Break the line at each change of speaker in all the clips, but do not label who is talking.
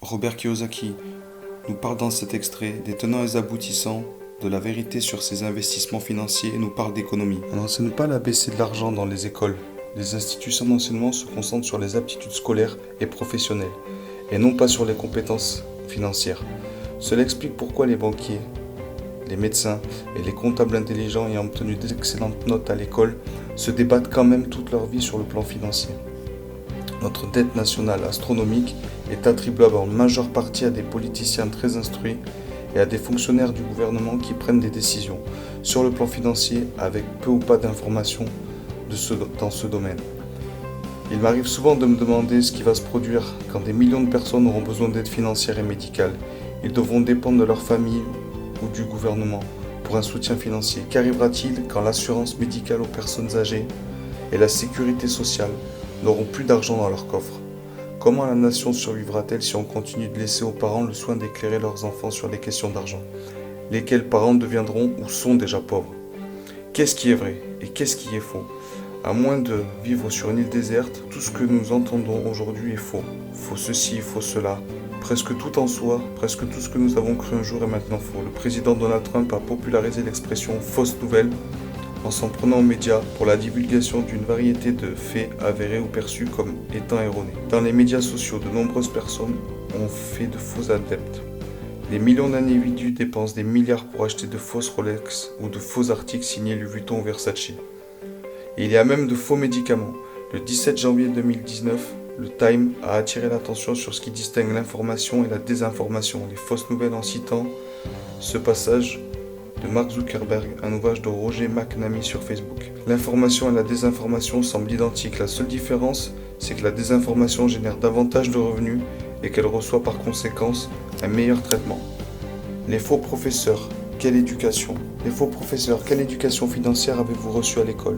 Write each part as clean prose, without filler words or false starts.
Robert Kiyosaki nous parle dans cet extrait des tenants et des aboutissants de la vérité sur ses investissements financiers et nous parle d'économie. On n'enseigne pas l'ABC de l'argent dans les écoles. Les institutions d'enseignement se concentrent sur les aptitudes scolaires et professionnelles, et non pas sur les compétences financières. Cela explique pourquoi les banquiers, les médecins et les comptables intelligents ayant obtenu d'excellentes notes à l'école se débattent quand même toute leur vie sur le plan financier. Notre dette nationale astronomique est attribuable en majeure partie à des politiciens très instruits et à des fonctionnaires du gouvernement qui prennent des décisions sur le plan financier avec peu ou pas d'informations dans ce domaine. Il m'arrive souvent de me demander ce qui va se produire quand des millions de personnes auront besoin d'aide financière et médicale. Ils devront dépendre de leur famille ou du gouvernement pour un soutien financier. Qu'arrivera-t-il quand l'assurance médicale aux personnes âgées et la sécurité sociale n'auront plus d'argent dans leur coffre? Comment la nation survivra-t-elle si on continue de laisser aux parents le soin d'éclairer leurs enfants sur les questions d'argent? Lesquels parents deviendront ou sont déjà pauvres? Qu'est-ce qui est vrai et qu'est-ce qui est faux? À moins de vivre sur une île déserte, tout ce que nous entendons aujourd'hui est faux. Faux ceci, faux cela. Presque tout en soi, presque tout ce que nous avons cru un jour est maintenant faux. Le président Donald Trump a popularisé l'expression fausse nouvelle en s'en prenant aux médias pour la divulgation d'une variété de faits avérés ou perçus comme étant erronés. Dans les médias sociaux, de nombreuses personnes ont fait de faux adeptes. Des millions d'individus dépensent des milliards pour acheter de fausses Rolex ou de faux articles signés Louis Vuitton ou Versace. Et il y a même de faux médicaments. Le 17 janvier 2019, le Time a attiré l'attention sur ce qui distingue l'information et la désinformation, les fausses nouvelles en citant ce passage de Mark Zuckerberg, un ouvrage de Roger McNamee sur Facebook. L'information et la désinformation semblent identiques. La seule différence, c'est que la désinformation génère davantage de revenus et qu'elle reçoit par conséquence un meilleur traitement. Les faux professeurs, quelle éducation? Les faux professeurs, quelle éducation financière avez-vous reçue à l'école?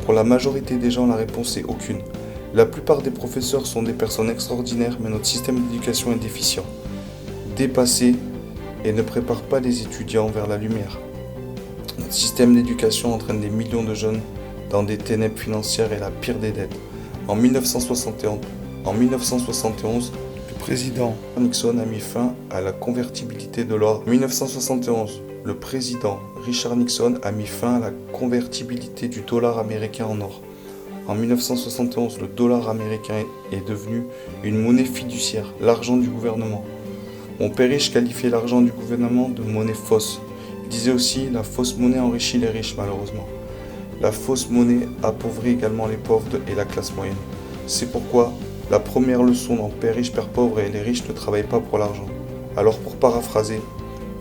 Pour la majorité des gens, la réponse est aucune. La plupart des professeurs sont des personnes extraordinaires, mais notre système d'éducation est déficient, dépassé et ne prépare pas les étudiants vers la lumière. Notre système d'éducation entraîne des millions de jeunes dans des ténèbres financières et la pire des dettes. En 1971, le président Nixon a mis fin à la convertibilité de l'or. En 1971, le président Richard Nixon a mis fin à la convertibilité du dollar américain en or. En 1971, le dollar américain est devenu une monnaie fiduciaire, l'argent du gouvernement. Mon père riche qualifiait l'argent du gouvernement de monnaie fausse. Il disait aussi la fausse monnaie enrichit les riches, malheureusement. La fausse monnaie appauvrit également les pauvres et la classe moyenne. C'est pourquoi la première leçon dans Père riche, Père pauvre est les riches ne travaillent pas pour l'argent. Alors pour paraphraser,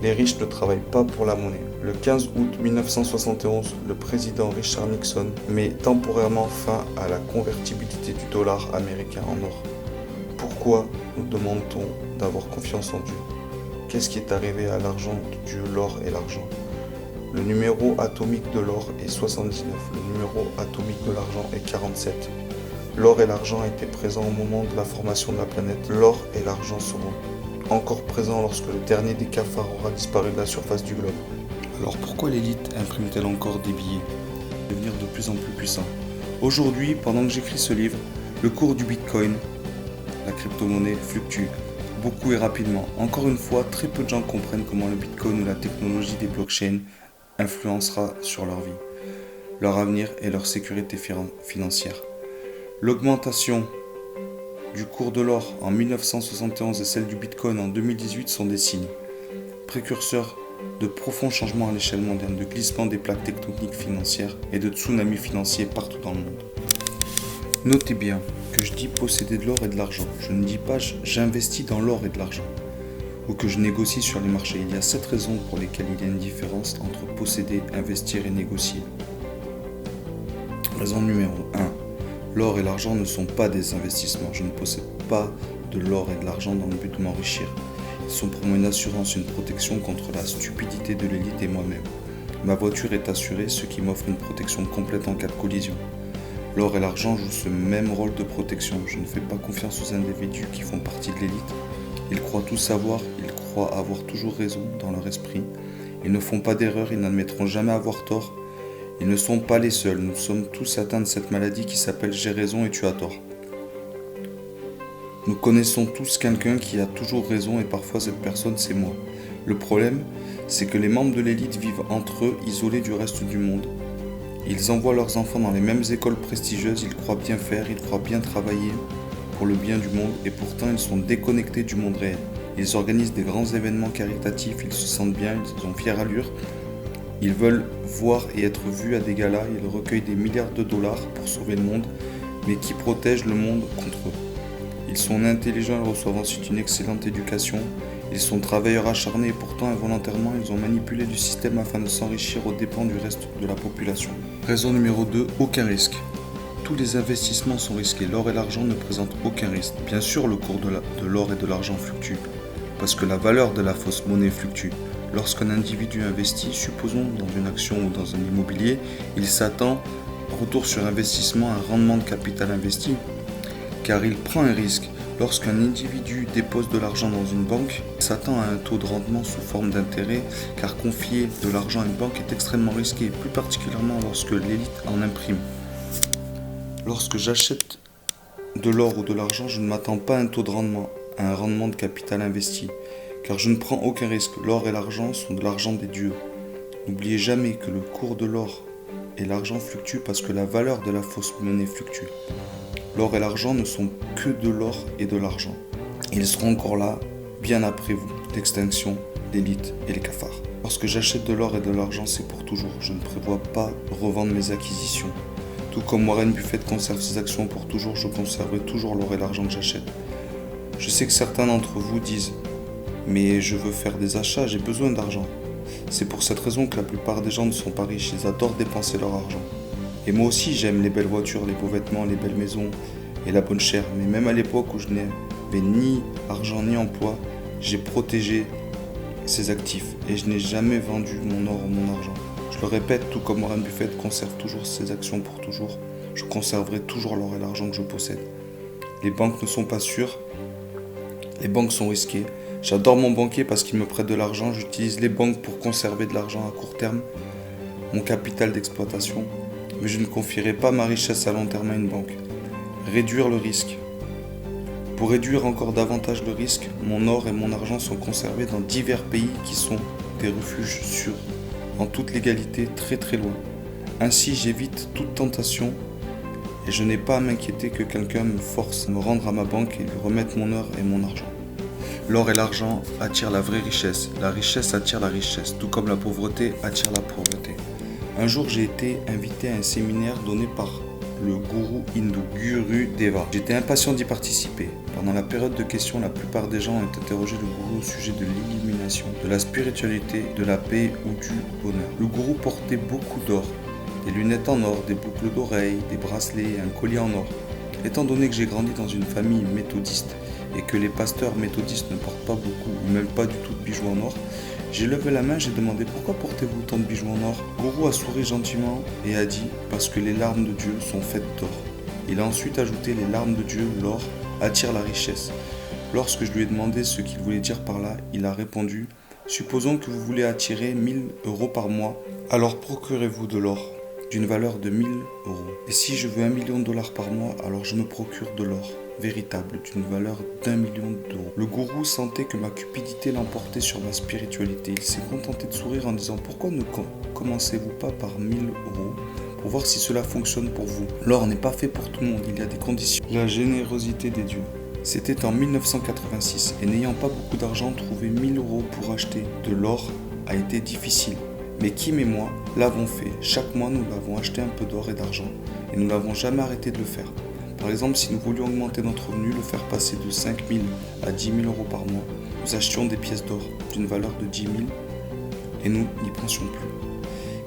les riches ne travaillent pas pour la monnaie. Le 15 août 1971, le président Richard Nixon met temporairement fin à la convertibilité du dollar américain en or. Pourquoi nous demande-t-on d'avoir confiance en Dieu? Qu'est-ce qui est arrivé à l'argent de Dieu, l'or et l'argent? Le numéro atomique de l'or est 79, le numéro atomique de l'argent est 47. L'or et l'argent étaient présents au moment de la formation de la planète. L'or et l'argent seront encore présents lorsque le dernier des cafards aura disparu de la surface du globe. Alors pourquoi l'élite imprime-t-elle encore des billets pour devenir de plus en plus puissant? Aujourd'hui, pendant que j'écris ce livre, le cours du Bitcoin, la crypto-monnaie, fluctue beaucoup et rapidement. Encore une fois, très peu de gens comprennent comment le Bitcoin ou la technologie des blockchains influencera sur leur vie, leur avenir et leur sécurité financière. L'augmentation du cours de l'or en 1971 et celle du Bitcoin en 2018 sont des signes précurseurs de profonds changements à l'échelle mondiale, de glissement des plaques tectoniques financières et de tsunamis financiers partout dans le monde. Notez bien que je dis posséder de l'or et de l'argent. Je ne dis pas j'investis dans l'or et de l'argent ou que je négocie sur les marchés. Il y a 7 raisons pour lesquelles il y a une différence entre posséder, investir et négocier. Raison numéro 1. L'or et l'argent ne sont pas des investissements. Je ne possède pas de l'or et de l'argent dans le but de m'enrichir. Ils sont pour moi une assurance, une protection contre la stupidité de l'élite et moi-même. Ma voiture est assurée, ce qui m'offre une protection complète en cas de collision. L'or et l'argent jouent ce même rôle de protection. Je ne fais pas confiance aux individus qui font partie de l'élite. Ils croient tout savoir, ils croient avoir toujours raison dans leur esprit. Ils ne font pas d'erreur, ils n'admettront jamais avoir tort. Ils ne sont pas les seuls, nous sommes tous atteints de cette maladie qui s'appelle « j'ai raison et tu as tort ». Nous connaissons tous quelqu'un qui a toujours raison et parfois cette personne c'est moi. Le problème, c'est que les membres de l'élite vivent entre eux, isolés du reste du monde. Ils envoient leurs enfants dans les mêmes écoles prestigieuses, ils croient bien faire, ils croient bien travailler pour le bien du monde et pourtant ils sont déconnectés du monde réel. Ils organisent des grands événements caritatifs, ils se sentent bien, ils ont fière allure. Ils veulent voir et être vus à des galas, ils recueillent des milliards de dollars pour sauver le monde, mais qui protège le monde contre eux. Ils sont intelligents, ils reçoivent ensuite une excellente éducation. Ils sont travailleurs acharnés et pourtant involontairement ils ont manipulé le système afin de s'enrichir aux dépens du reste de la population. Raison numéro 2, aucun risque. Tous les investissements sont risqués, l'or et l'argent ne présentent aucun risque. Bien sûr le cours de l'or et de l'argent fluctue, parce que la valeur de la fausse monnaie fluctue. Lorsqu'un individu investit, supposons dans une action ou dans un immobilier, il s'attend, retour sur investissement, à un rendement de capital investi, car il prend un risque. Lorsqu'un individu dépose de l'argent dans une banque, il s'attend à un taux de rendement sous forme d'intérêt, car confier de l'argent à une banque est extrêmement risqué, plus particulièrement lorsque l'élite en imprime. Lorsque j'achète de l'or ou de l'argent, je ne m'attends pas à un taux de rendement, à un rendement de capital investi, car je ne prends aucun risque. L'or et l'argent sont de l'argent des dieux. N'oubliez jamais que le cours de l'or et l'argent fluctuent parce que la valeur de la fausse monnaie fluctue. L'or et l'argent ne sont que de l'or et de l'argent. Ils seront encore là, bien après vous, l'extinction, l'élite et les cafards. Lorsque j'achète de l'or et de l'argent, c'est pour toujours. Je ne prévois pas revendre mes acquisitions. Tout comme Warren Buffett conserve ses actions pour toujours, je conserverai toujours l'or et l'argent que j'achète. Je sais que certains d'entre vous disent « Mais je veux faire des achats, j'ai besoin d'argent ». C'est pour cette raison que la plupart des gens ne sont pas riches, ils adorent dépenser leur argent. Et moi aussi j'aime les belles voitures, les beaux vêtements, les belles maisons et la bonne chair. Mais même à l'époque où je n'avais ni argent ni emploi, j'ai protégé ces actifs et je n'ai jamais vendu mon or ou mon argent. Je le répète, tout comme Warren Buffett conserve toujours ses actions pour toujours, je conserverai toujours l'or et l'argent que je possède. Les banques ne sont pas sûres, les banques sont risquées. J'adore mon banquier parce qu'il me prête de l'argent, j'utilise les banques pour conserver de l'argent à court terme, mon capital d'exploitation. Mais je ne confierai pas ma richesse à long terme à une banque. Réduire le risque. Pour réduire encore davantage le risque, mon or et mon argent sont conservés dans divers pays qui sont des refuges sûrs, en toute légalité, très très loin. Ainsi, j'évite toute tentation et je n'ai pas à m'inquiéter que quelqu'un me force à me rendre à ma banque et lui remettre mon or et mon argent. L'or et l'argent attirent la vraie richesse. La richesse attire la richesse, tout comme la pauvreté attire la pauvreté. Un jour, j'ai été invité à un séminaire donné par le gourou hindou, Guru Deva. J'étais impatient d'y participer. Pendant la période de questions, la plupart des gens ont interrogé le gourou au sujet de l'illumination, de la spiritualité, de la paix ou du bonheur. Le gourou portait beaucoup d'or, des lunettes en or, des boucles d'oreilles, des bracelets, un collier en or. Étant donné que j'ai grandi dans une famille méthodiste et que les pasteurs méthodistes ne portent pas beaucoup ou même pas du tout de bijoux en or, j'ai levé la main, j'ai demandé pourquoi portez-vous tant de bijoux en or. Gourou a souri gentiment et a dit parce que les larmes de Dieu sont faites d'or. Il a ensuite ajouté les larmes de Dieu, l'or, attirent la richesse. Lorsque je lui ai demandé ce qu'il voulait dire par là, il a répondu supposons que vous voulez attirer 1000 euros par mois, alors procurez-vous de l'or d'une valeur de 1000 euros. Et si je veux 1 million de dollars par mois, alors je me procure de l'or véritable d'une valeur d'1 million d'euros. Le gourou sentait que ma cupidité l'emportait sur ma spiritualité. Il s'est contenté de sourire en disant pourquoi ne commencez-vous pas par 1000 euros pour voir si cela fonctionne pour vous. L'or n'est pas fait pour tout le monde, il y a des conditions. La générosité des dieux. C'était en 1986 et n'ayant pas beaucoup d'argent, trouver 1000 euros pour acheter de l'or a été difficile. Mais Kim et moi l'avons fait. Chaque mois, nous l'avons acheté un peu d'or et d'argent et nous n'avons jamais arrêté de le faire. Par exemple, si nous voulions augmenter notre revenu, le faire passer de 5 000 à 10 000 euros par mois, nous achetions des pièces d'or d'une valeur de 10 000 et nous n'y pensions plus.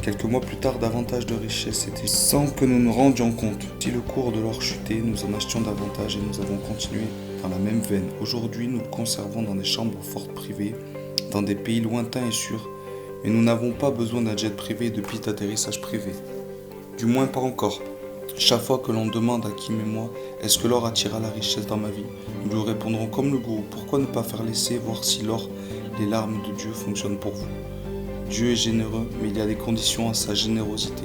Quelques mois plus tard, davantage de richesses étaient sans que nous nous rendions compte. Si le cours de l'or chutait, nous en achetions davantage et nous avons continué dans la même veine. Aujourd'hui, nous le conservons dans des chambres fortes privées, dans des pays lointains et sûrs, mais nous n'avons pas besoin d'un jet privé et de pistes d'atterrissage privées. Du moins pas encore. Chaque fois que l'on demande à Kim et moi « Est-ce que l'or attira la richesse dans ma vie ?» nous lui répondrons comme le gourou « Pourquoi ne pas faire l'essai, voir si l'or, les larmes de Dieu fonctionnent pour vous ?» Dieu est généreux, mais il y a des conditions à sa générosité.